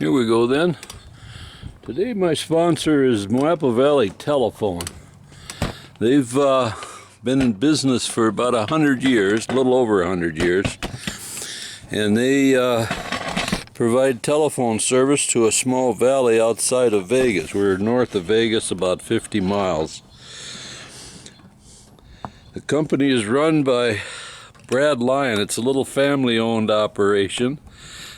Here we go then. Today my sponsor is Moapa Valley Telephone. They've been in business for about 100 years, a little over 100 years, and they provide telephone service to a small valley outside of Vegas. We're north of Vegas, about 50 miles. The company is run by Brad Lyon. It's a little family-owned operation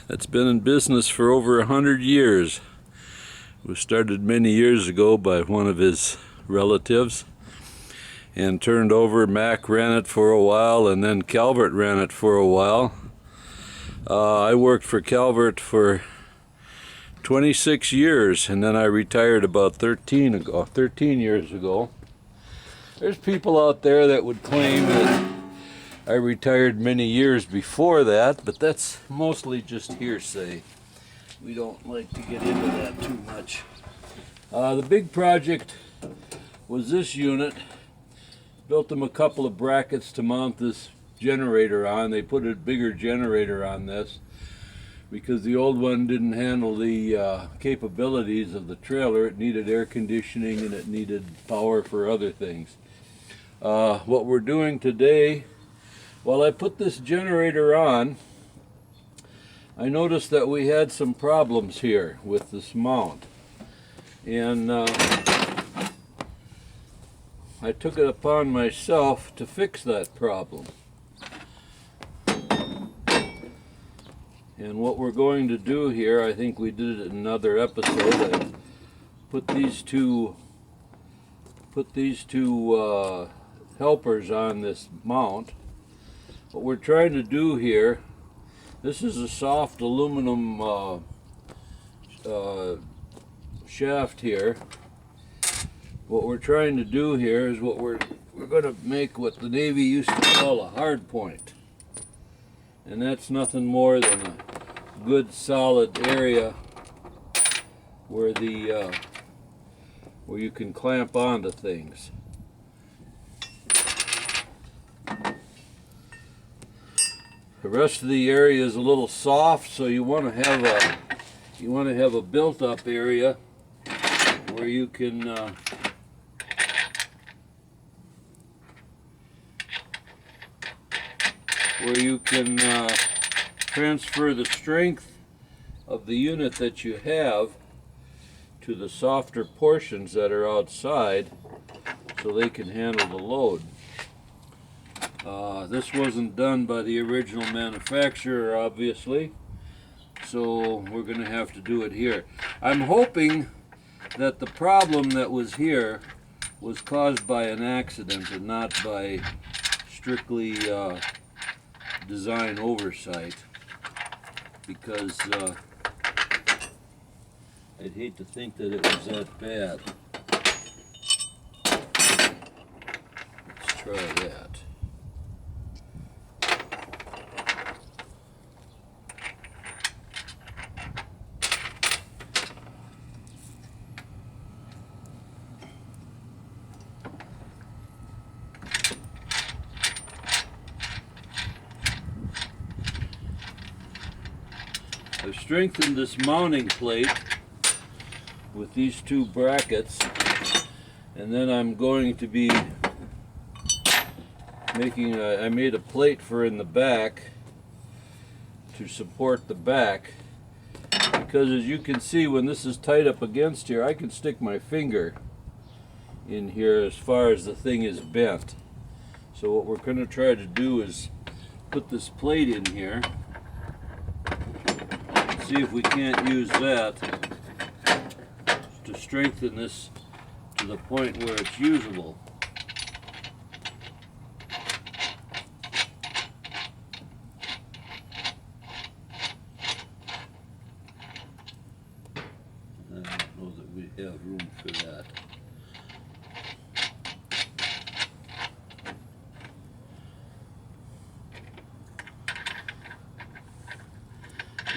that's been in business for over 100 years. It was started many years ago by one of his relatives and turned over. Mac ran it for a while, and then Calvert ran it for a while. I worked for Calvert for 26 years, and then I retired about 13 years ago. There's people out there that would claim that I retired many years before that, but that's mostly just hearsay. We don't like to get into that too much. The big project was this unit. Built them a couple of brackets to mount this generator on. They put a bigger generator on this because the old one didn't handle the capabilities of the trailer. It needed air conditioning and it needed power for other things. What we're doing today, while I put this generator on, I noticed that we had some problems here with this mount, and I took it upon myself to fix that problem. And what we're going to do here, I think we did it in another episode, I put these two helpers on this mount. What we're trying to do here, this is a soft aluminum shaft here. What we're trying to do here is we're going to make what the Navy used to call a hard point. And that's nothing more than a good solid area where where you can clamp onto things. The rest of the area is a little soft, so you want to have a built-up area where you can transfer the strength of the unit that you have to the softer portions that are outside so they can handle the load. This wasn't done by the original manufacturer, obviously, so we're going to have to do it here. I'm hoping that the problem that was here was caused by an accident and not by strictly design oversight, because I'd hate to think that it was that bad. Let's try that. I've strengthened this mounting plate with these two brackets, and then I'm going to be I made a plate for in the back to support the back, because as you can see, when this is tight up against here, I can stick my finger in here as far as the thing is bent. So what we're going to try to do is put this plate in here, see if we can't use that to strengthen this to the point where it's usable. I don't know that we have room for that.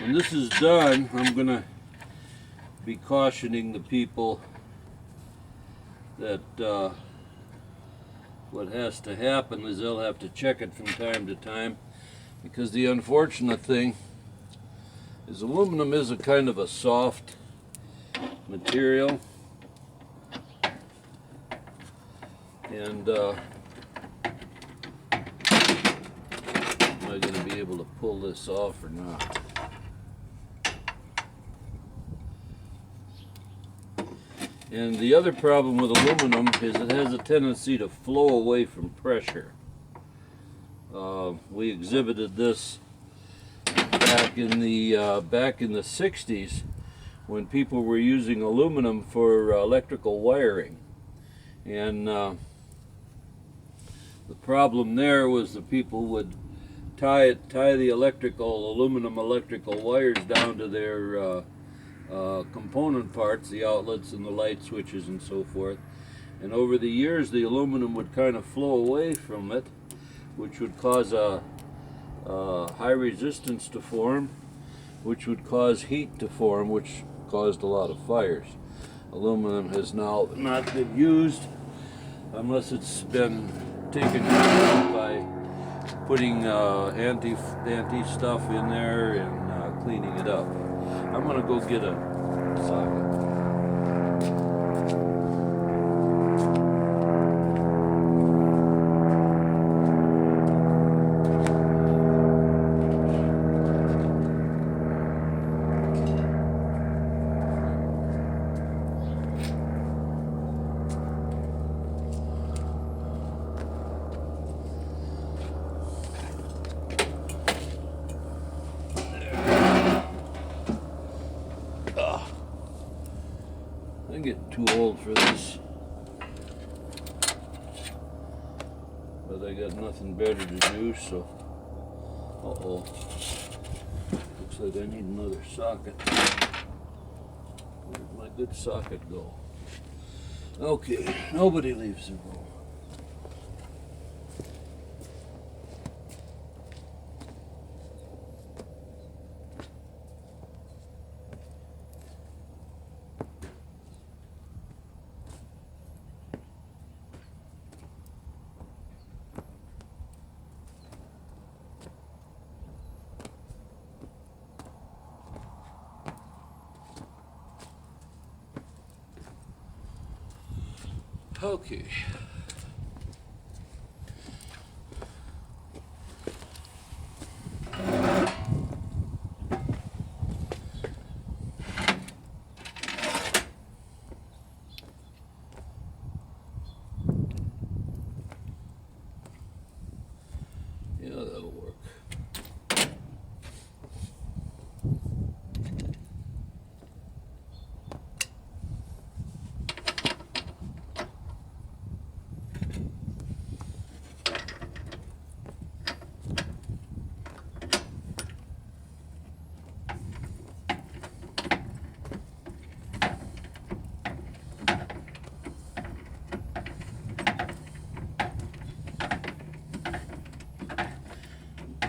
When this is done, I'm going to be cautioning the people that what has to happen is they'll have to check it from time to time, because the unfortunate thing is aluminum is a kind of a soft material, and am I going to be able to pull this off or not? And the other problem with aluminum is it has a tendency to flow away from pressure. We exhibited this back in the 60s when people were using aluminum for electrical wiring, and the problem there was the people would tie the aluminum electrical wires down to their component parts, the outlets and the light switches and so forth, and over the years the aluminum would kind of flow away from it, which would cause a high resistance to form, which would cause heat to form, which caused a lot of fires. Aluminum has now not been used unless it's been taken out by putting anti stuff in there and cleaning it up. I'm gonna go get a socket. I'm getting too old for this, but I got nothing better to do, so looks like I need another socket. Where'd my good socket go? Okay, nobody leaves the room. Okay. Yeah, that'll work.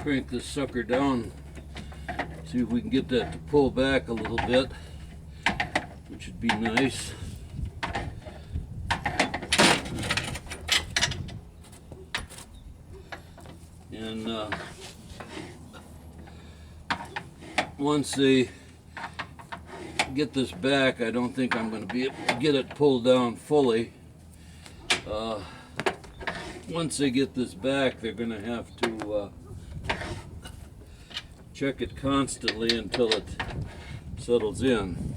Crank this sucker down, see if we can get that to pull back a little bit, which would be nice. And once they get this back, I don't think I'm going to be able to get it pulled down fully. Once they get this back, they're going to have to check it constantly until it settles in.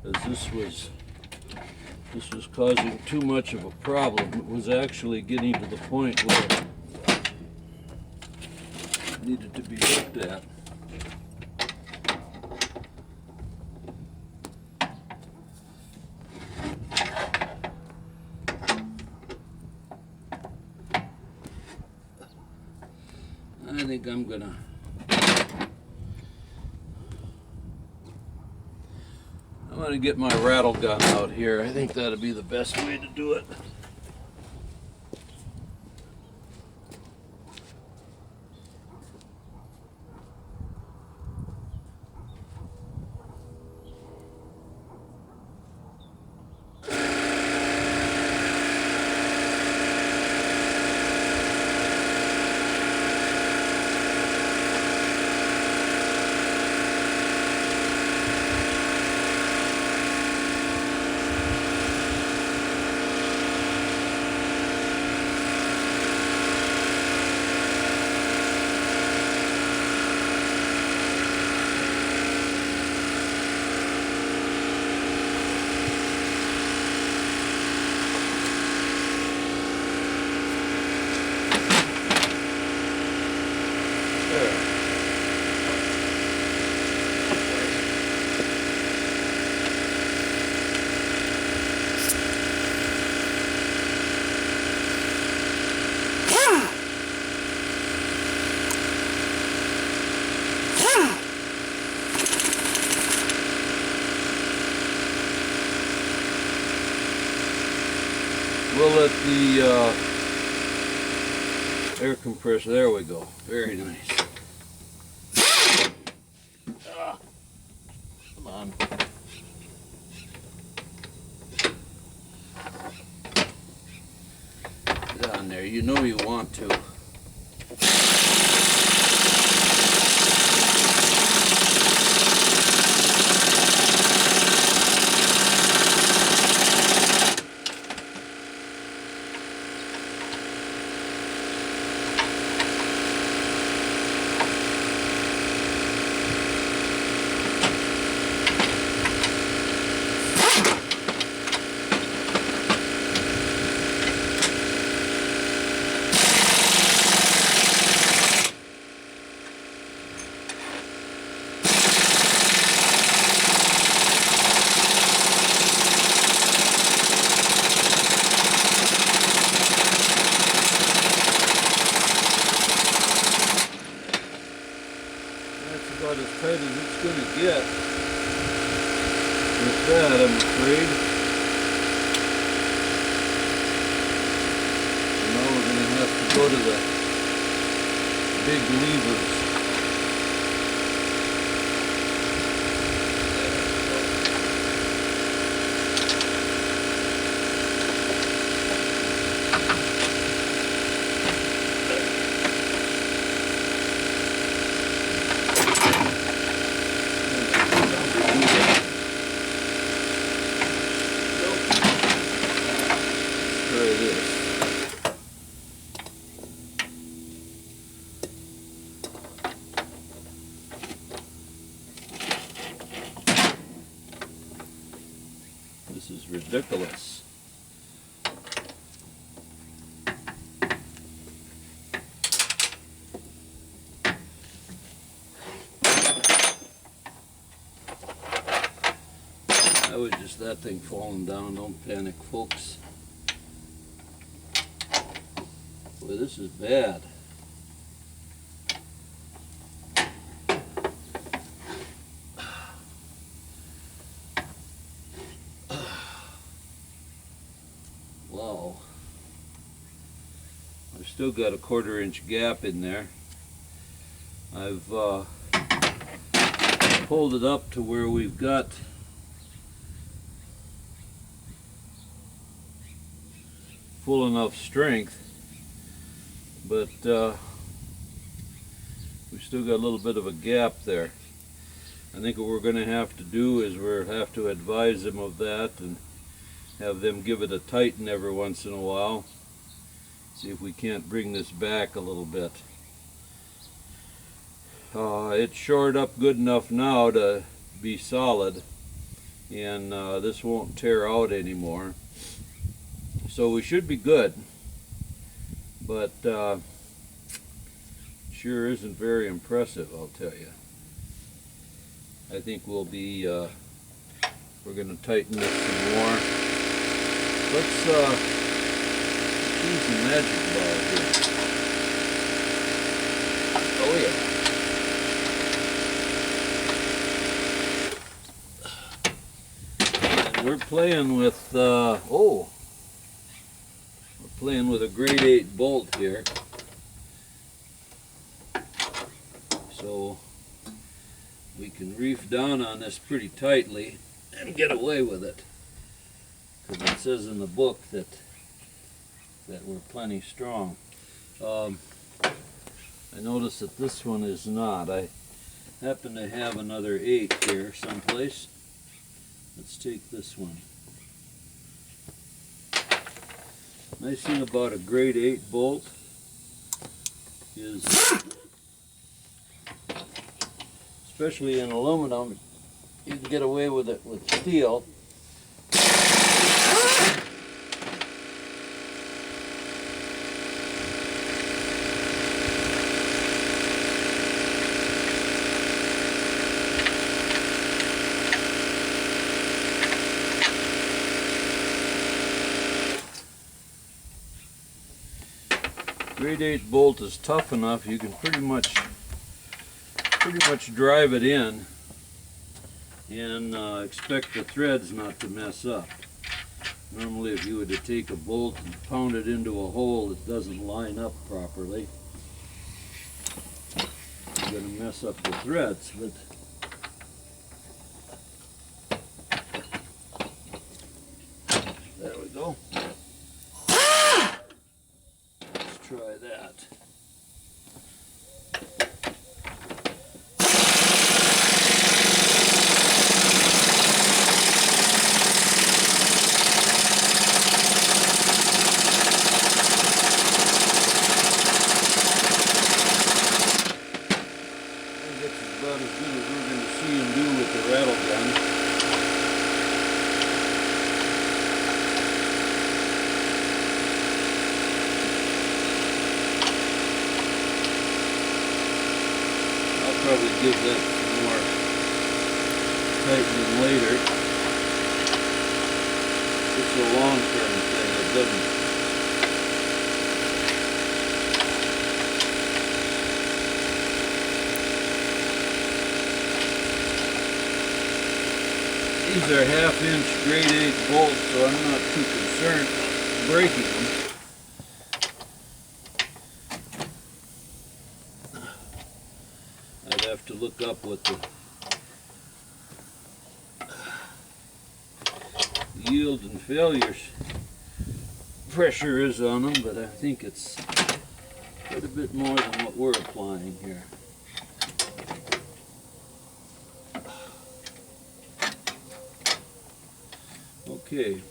As this was causing too much of a problem. It was actually getting to the point where it needed to be looked at. I think I'm gonna get my rattle gun out here. I think that'd be the best way to do it. let the air compressor, there we go, very nice. Come on. Get on there, you know you want to. About as tight as it's going to get with that, I'm afraid. So now we're going to have to go to the big levers. This is ridiculous. That was just that thing falling down. Don't panic, folks. Boy, this is bad. Wow. I've still got a 1/4 inch gap in there. I've pulled it up to where we've got full enough strength, but we've still got a little bit of a gap there. I think what we're going to have to do is we'll have to advise them of that and have them give it a tighten every once in a while. See if we can't bring this back a little bit. It's shored up good enough now to be solid, and this won't tear out anymore. So we should be good, but sure isn't very impressive, I'll tell you. I think we'll be, we're going to tighten this some more. Let's use the magic ball here. Oh yeah. And we're playing with, we're playing with a grade 8 bolt here. So we can reef down on this pretty tightly and get away with it. Because it says in the book that we're plenty strong. I notice that this one is not. I happen to have another 8 here someplace. Let's take this one. Nice thing about a grade 8 bolt is, especially in aluminum, you can get away with it with steel. Grade 8 bolt is tough enough you can pretty much drive it in and expect the threads not to mess up. Normally if you were to take a bolt and pound it into a hole that doesn't line up properly, you're going to mess up the threads. But there we go. Let's try that. About as good as we're going to see him do with the rattle gun. I'll probably give that some more tightening later. It's a long-term thing. It doesn't. These are 1/2-inch grade 8 bolts, so I'm not too concerned about breaking them. I'd have to look up what the yield and failure pressure is on them, but I think it's quite a bit more than what we're applying here. Okay.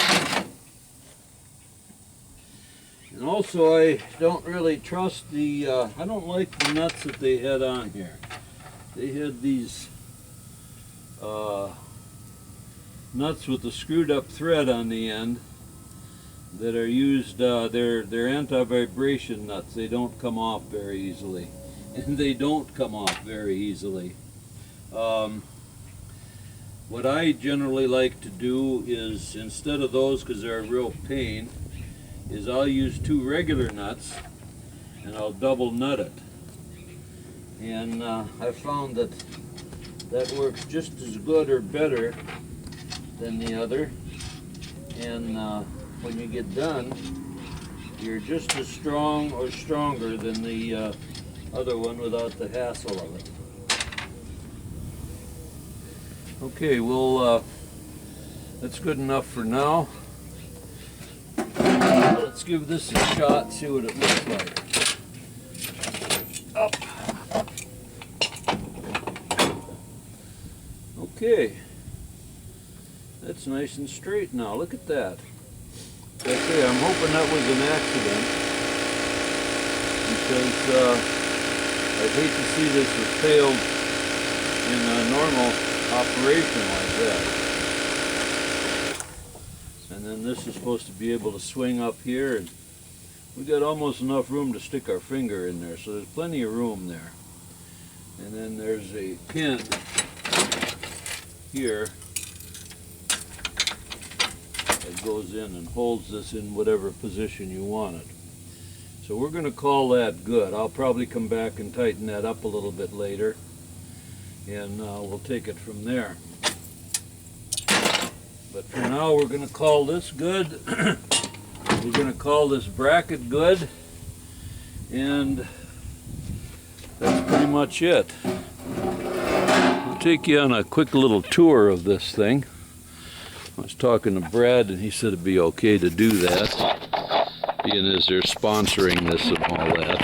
And also I don't really trust the, I don't like the nuts that they had on here. They had these nuts with a screwed up thread on the end that are used, they're anti-vibration nuts. They don't come off very easily. And they don't come off very easily. What I generally like to do is, instead of those, because they're a real pain, is I'll use 2 regular nuts and I'll double nut it. And I found that that works just as good or better than the other. And when you get done, you're just as strong or stronger than the other one without the hassle of it. Okay, well, that's good enough for now. Let's give this a shot, see what it looks like. Up. Okay. That's nice and straight now. Look at that. Okay, I'm hoping that was an accident, because I'd hate to see this have failed in a normal operation like that. And then this is supposed to be able to swing up here, and we got almost enough room to stick our finger in there, so there's plenty of room there. And then there's a pin here that goes in and holds this in whatever position you want it. So we're going to call that good. I'll probably come back and tighten that up a little bit later, and we'll take it from there. But for now, we're going to call this good. We're going to call this bracket good, and that's pretty much it. I'll take you on a quick little tour of this thing. I was talking to Brad, and he said it'd be okay to do that, being as they're sponsoring this and all that.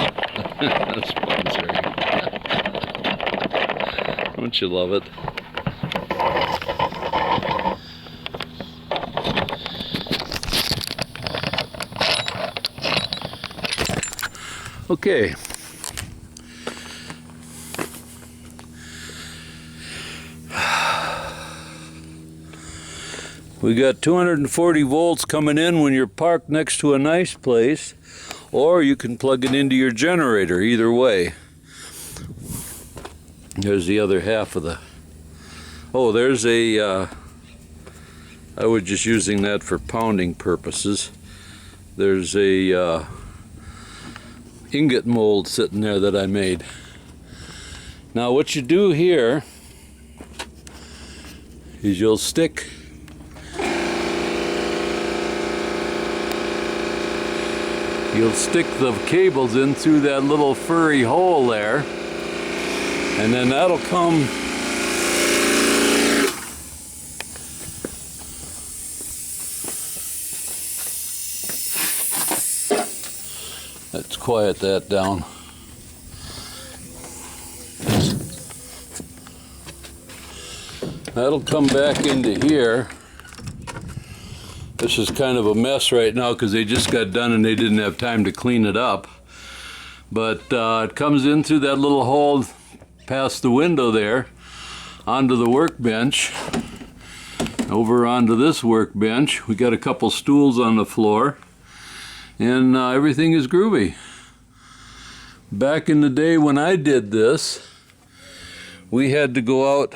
Sponsoring. Don't you love it? Okay. We got 240 volts coming in when you're parked next to a nice place, or you can plug it into your generator, either way. There's the other half of the... Oh, there's a... I was just using that for pounding purposes. There's a ingot mold sitting there that I made. Now what you do here is you'll stick you'll stick the cables in through that little furry hole there, and then that'll come let's quiet that down. That'll come back into here. This is kind of a mess right now because they just got done and they didn't have time to clean it up. But it comes in through that little hole past the window there, onto the workbench, over onto this workbench. We got a couple stools on the floor, and everything is groovy. Back in the day when I did this, we had to go out